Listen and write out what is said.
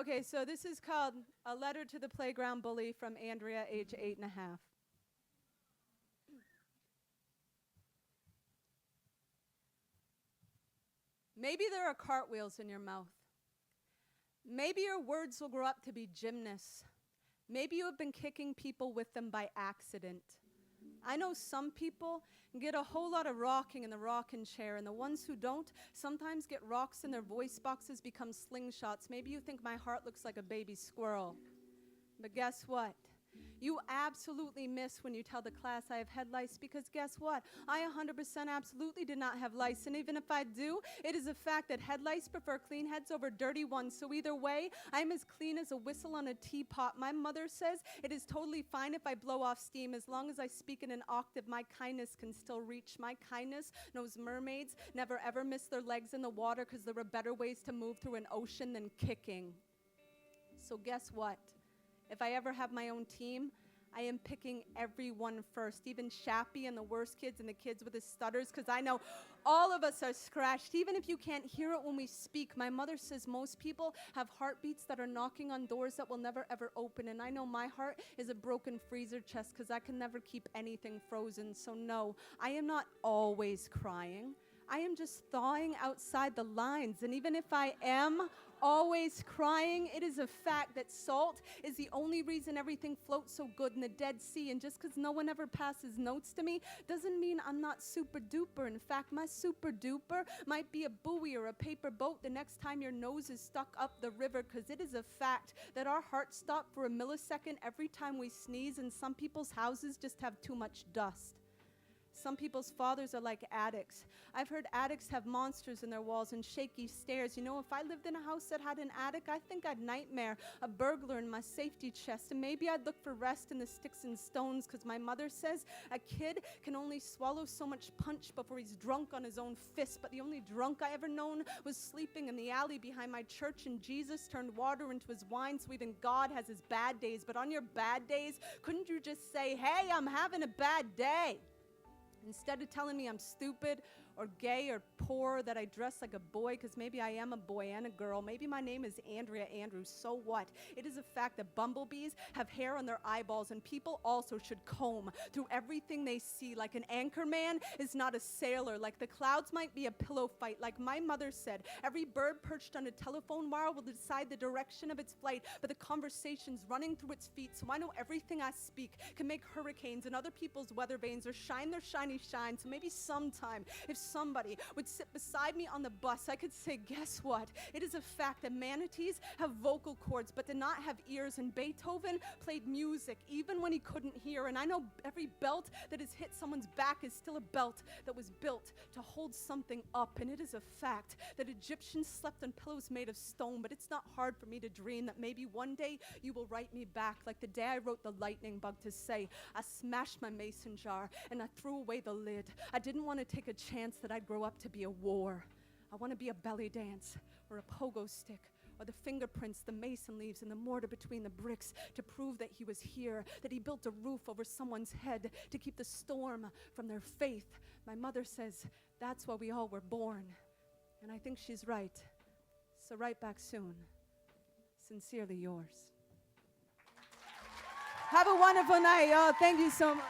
Okay, so this is called A Letter to the Playground Bully from Andrea, age 8.5. Maybe there are cartwheels in your mouth. Maybe your words will grow up to be gymnasts. Maybe you have been kicking people with them by accident. I know some people get a whole lot of rocking in the rocking chair, and the ones who don't sometimes get rocks in their voice boxes become slingshots. Maybe you think my heart looks like a baby squirrel. But guess what? You absolutely miss when you tell the class I have head lice, because guess what? I 100% absolutely did not have lice, and even if I do, it is a fact that head lice prefer clean heads over dirty ones. So either way, I'm as clean as a whistle on a teapot. My mother says it is totally fine if I blow off steam. As long as I speak in an octave, my kindness can still reach. My kindness knows mermaids never ever miss their legs in the water, because there are better ways to move through an ocean than kicking. So guess what? If I ever have my own team, I am picking everyone first, even Shappy and the worst kids and the kids with the stutters, because I know all of us are scratched, even if you can't hear it when we speak. My mother says most people have heartbeats that are knocking on doors that will never ever open, and I know my heart is a broken freezer chest because I can never keep anything frozen. So no, I am not always crying. I am just thawing outside the lines, and even if I am always crying, it is a fact that salt is the only reason everything floats so good in the Dead Sea. And just because no one ever passes notes to me doesn't mean I'm not super duper. In fact, my super duper might be a buoy or a paper boat the next time your nose is stuck up the river, because it is a fact that our hearts stop for a millisecond every time we sneeze, and some people's houses just have too much dust. Some people's fathers are like addicts. I've heard addicts have monsters in their walls and shaky stairs. You know, if I lived in a house that had an attic, I think I'd nightmare a burglar in my safety chest. And maybe I'd look for rest in the sticks and stones, because my mother says a kid can only swallow so much punch before he's drunk on his own fist. But the only drunk I ever known was sleeping in the alley behind my church, and Jesus turned water into his wine. So even God has his bad days. But on your bad days, couldn't you just say, hey, I'm having a bad day? Instead of telling me I'm stupid or gay or poor, that I dress like a boy, because maybe I am a boy and a girl. Maybe my name is Andrea Andrews. So what? It is a fact that bumblebees have hair on their eyeballs, and people also should comb through everything they see. Like an anchor man is not a sailor. Like the clouds might be a pillow fight. Like my mother said, every bird perched on a telephone wire will decide the direction of its flight, but the conversation's running through its feet. So I know everything I speak can make hurricanes in other people's weather vanes or shine their shiny shine. So maybe sometime, if somebody would sit beside me on the bus, I could say, guess what? It is a fact that manatees have vocal cords but did not have ears, and Beethoven played music even when he couldn't hear. And I know every belt that has hit someone's back is still a belt that was built to hold something up. And it is a fact that Egyptians slept on pillows made of stone, but it's not hard for me to dream that maybe one day you will write me back, like the day I wrote the lightning bug to say, I smashed my mason jar and I threw away the lid. I didn't want to take a chance that I'd grow up to be a war. I want to be a belly dance or a pogo stick, or the fingerprints the mason leaves in the mortar between the bricks to prove that he was here, that he built a roof over someone's head to keep the storm from their faith. My mother says that's why we all were born, and I think she's right. So write back soon. Sincerely yours. Have a wonderful night, y'all. Thank you so much.